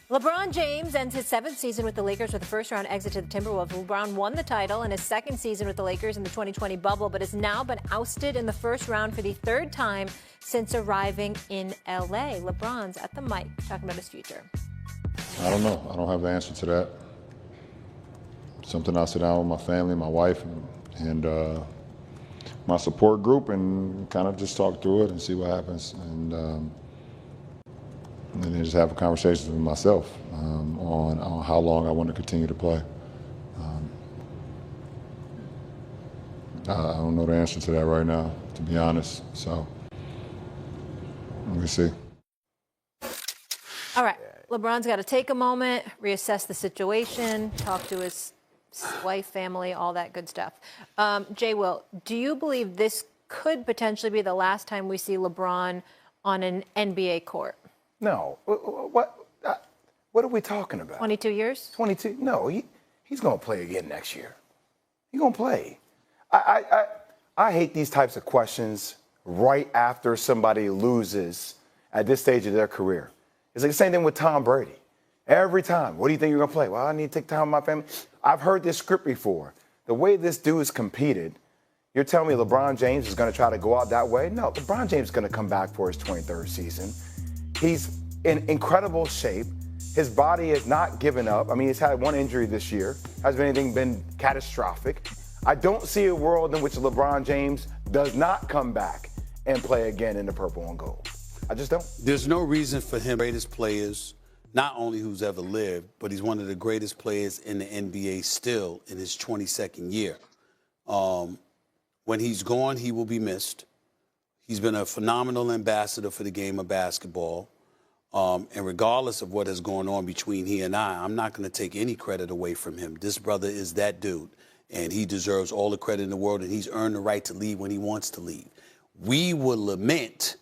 LeBron James ends his 7th season with the Lakers with a first-round exit to the Timberwolves. LeBron won the title in his 2nd season with the Lakers in the 2020 bubble, but has now been ousted in the first round for the 3rd time since arriving in L.A. LeBron's at the mic talking about his future. I don't know. I don't have the answer to that. Something I'll sit down with my family, my wife, and my support group and kind of just talk through it and see what happens. And then just have a conversation with myself on how long I want to continue to play. I don't know the answer to that right now, to be honest. So we'll see. All right. LeBron's got to take a moment, reassess the situation, talk to his wife, family, all that good stuff. Jay Will, do you believe this could potentially be the last time we see LeBron on an NBA court? No. What are we talking about? 22 years? 22. No, he's going to play again next year. He's going to play. I hate these types of questions right after somebody loses at this stage of their career. It's like the same thing with Tom Brady. Every time, what do you think you're going to play? Well, I need to take time with my family. I've heard this script before. The way this dude is competed, you're telling me LeBron James is going to try to go out that way? No, LeBron James is going to come back for his 23rd season. He's in incredible shape. His body has not given up. I mean, he's had one injury this year. Hasn't anything been catastrophic. I don't see a world in which LeBron James does not come back and play again in the purple and gold. I just don't. There's no reason for him, greatest players, not only who's ever lived, but he's one of the greatest players in the NBA still in his 22nd year. When he's gone, he will be missed. He's been a phenomenal ambassador for the game of basketball. And regardless of what is going on between he and I'm not going to take any credit away from him. This brother is that dude, and he deserves all the credit in the world, and he's earned the right to leave when he wants to leave. We would lament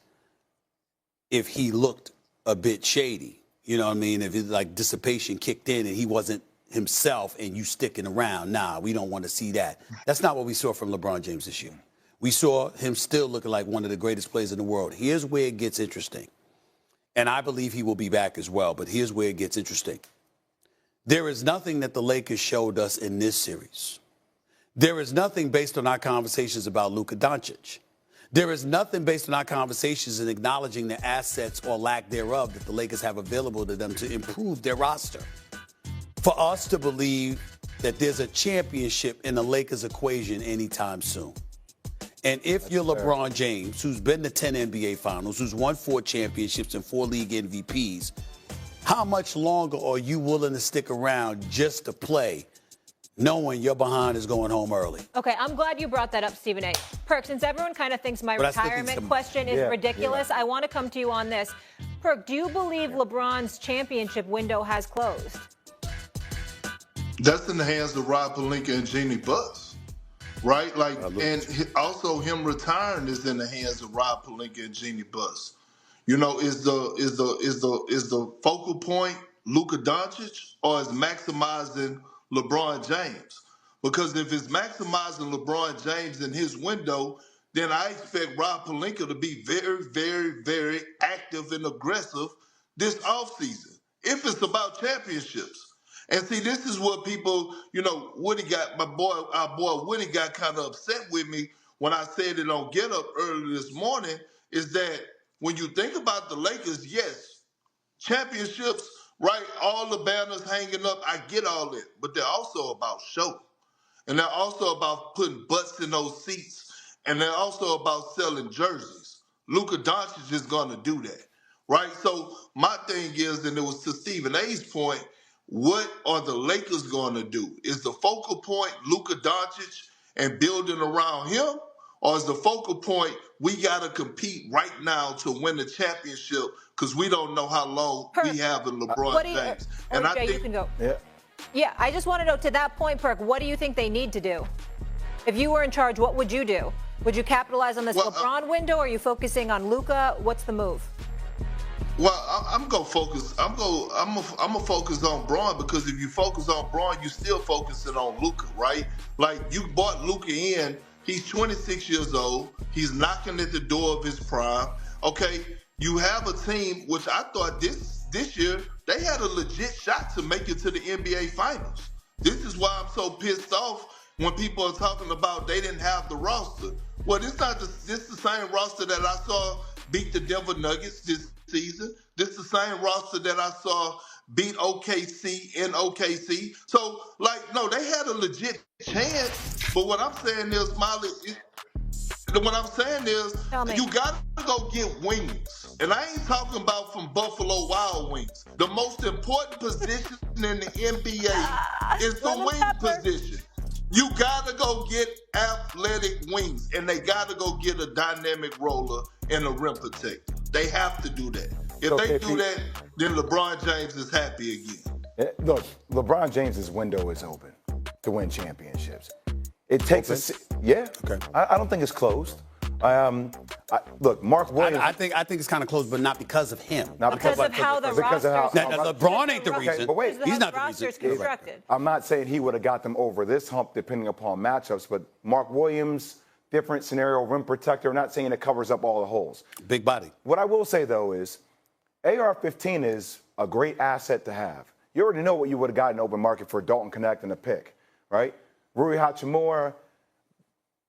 if he looked a bit shady. You know what I mean? If it's like dissipation kicked in and he wasn't himself and you sticking around. Nah, we don't want to see that. That's not what we saw from LeBron James this year. We saw him still looking like one of the greatest players in the world. Here's where it gets interesting. And I believe he will be back as well, but here's where it gets interesting. There is nothing that the Lakers showed us in this series. There is nothing based on our conversations about Luka Doncic. There is nothing based on our conversations in acknowledging the assets or lack thereof that the Lakers have available to them to improve their roster. For us to believe that there's a championship in the Lakers equation anytime soon. And if you're LeBron James, who's been to 10 NBA Finals, who's won 4 championships and 4 league MVPs, how much longer are you willing to stick around just to play, knowing your behind is going home early? Okay, I'm glad you brought that up, Stephen A. Perk, since everyone kind of thinks my retirement question is ridiculous, I want to come to you on this. Perk, do you believe LeBron's championship window has closed? That's in the hands of Rob Pelinka and Jeannie Buss, right? Like, and also him retiring is in the hands of Rob Pelinka and Jeannie Buss. You know, is the focal point Luka Doncic, or is maximizing LeBron James? Because if it's maximizing LeBron James in his window, then I expect Rob Pelinka to be very, very, very active and aggressive this offseason, if it's about championships. And see, this is what people, you know, our boy Woody got kind of upset with me when I said it on Get Up early this morning, is that when you think about the Lakers, yes, championships, right, all the banners hanging up, I get all that, but they're also about show. And they're also about putting butts in those seats, and they're also about selling jerseys. Luka Doncic is going to do that, right? So my thing is, and it was to Stephen A's point, what are the Lakers going to do? Is the focal point Luka Doncic and building around him? Or is the focal point we got to compete right now to win the championship because we don't know how long we have in LeBron James? And I think you can go. Yeah, I just want to know, to that point, Perk, what do you think they need to do? If you were in charge, what would you do? Would you capitalize on this LeBron window? Or are you focusing on Luka? What's the move? Well, I'm gonna focus. I'm gonna focus on Braun, because if you focus on Braun, you're still focusing on Luka, right? Like, you bought Luka in. He's 26 years old. He's knocking at the door of his prime. Okay, you have a team, which I thought this this year, they had a legit shot to make it to the NBA Finals. This is why I'm so pissed off when people are talking about they didn't have the roster. Well, this is the same roster that I saw beat the Denver Nuggets this season. This is the same roster that I saw beat OKC in OKC. So, no, they had a legit chance. But what I'm saying is, Molly, you got to go get wings. And I ain't talking about from Buffalo Wild Wings. The most important position in the NBA is the wing position. You got to go get athletic wings. And they got to go get a dynamic roller and a rim protector. They have to do that. If they do that, then LeBron James is happy again. Look, LeBron James's window is open to win championships. It takes yeah. Okay. I don't think it's closed. Look, Mark Williams. I think it's kind of closed, but not because of him. Not because of how the roster. LeBron ain't the reason. But wait, he's not the reason. Constructed. I'm not saying he would have got them over this hump depending upon matchups, but Mark Williams, different scenario, rim protector. I'm not saying it covers up all the holes. Big body. What I will say though is, AR-15 is a great asset to have. You already know what you would have gotten open market for Dalton Connect and a pick, right? Rui Hachimura.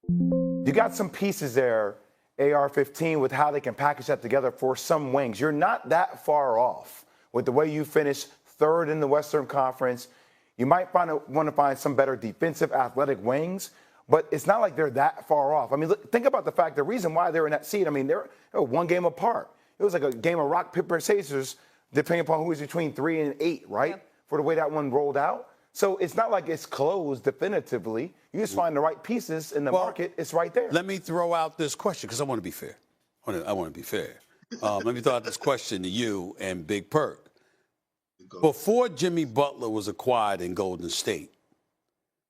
You got some pieces there, AR-15, with how they can package that together for some wings. You're not that far off with the way you finished third in the Western Conference. You might want to find some better defensive athletic wings, but it's not like they're that far off. I mean, look, think about the fact, the reason why they're in that seat, I mean, they're one game apart. It was like a game of rock, paper, scissors, depending upon who was between 3 and 8, right? Yep. For the way that one rolled out. So it's not like it's closed definitively. You just find the right pieces in the market. It's right there. Let me throw out this question because I want to be fair. I want to be fair. Let me throw out this question to you and Big Perk. Before Jimmy Butler was acquired in Golden State,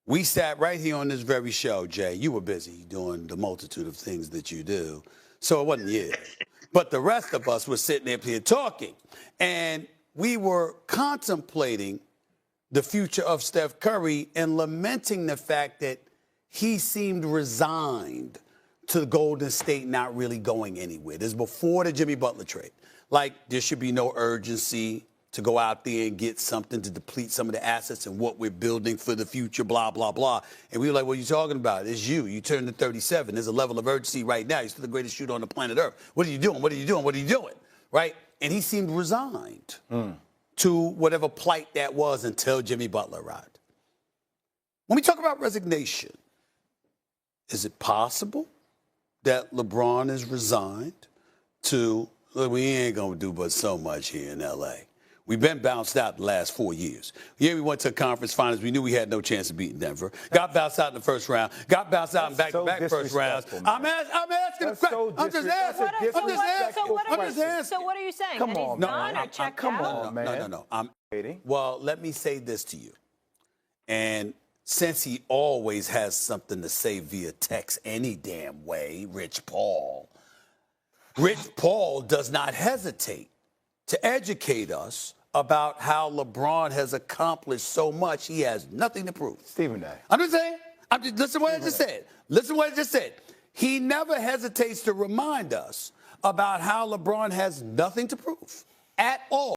we sat right here on this very show, Jay. You were busy doing the multitude of things that you do, so it wasn't you. But the rest of us were sitting up here talking, and we were contemplating the future of Steph Curry and lamenting the fact that he seemed resigned to Golden State not really going anywhere. This is before the Jimmy Butler trade. Like, there should be no urgency to go out there and get something to deplete some of the assets and what we're building for the future, blah, blah, blah. And we were like, what are you talking about? It's you. You turned to 37. There's a level of urgency right now. You're still the greatest shooter on the planet Earth. What are you doing? What are you doing? What are you doing? Right? And he seemed resigned to whatever plight that was until Jimmy Butler arrived. When we talk about resignation, is it possible that LeBron is resigned to, look, we ain't going to do but so much here in L.A.? We've been bounced out the last 4 years. Yeah, we went to conference finals. We knew we had no chance of beating Denver. Got bounced out in the first round. Got bounced out in back-to-back first rounds. I'm asking a question. I'm just asking. So what are you saying? Come on, man. Come on, man. No. Well, let me say this to you. And since he always has something to say via text any damn way, Rich Paul does not hesitate to educate us about how LeBron has accomplished so much. He has nothing to prove. Stephen A. I'm just saying. Listen to what I just said. Listen to what I just said. He never hesitates to remind us about how LeBron has nothing to prove at all.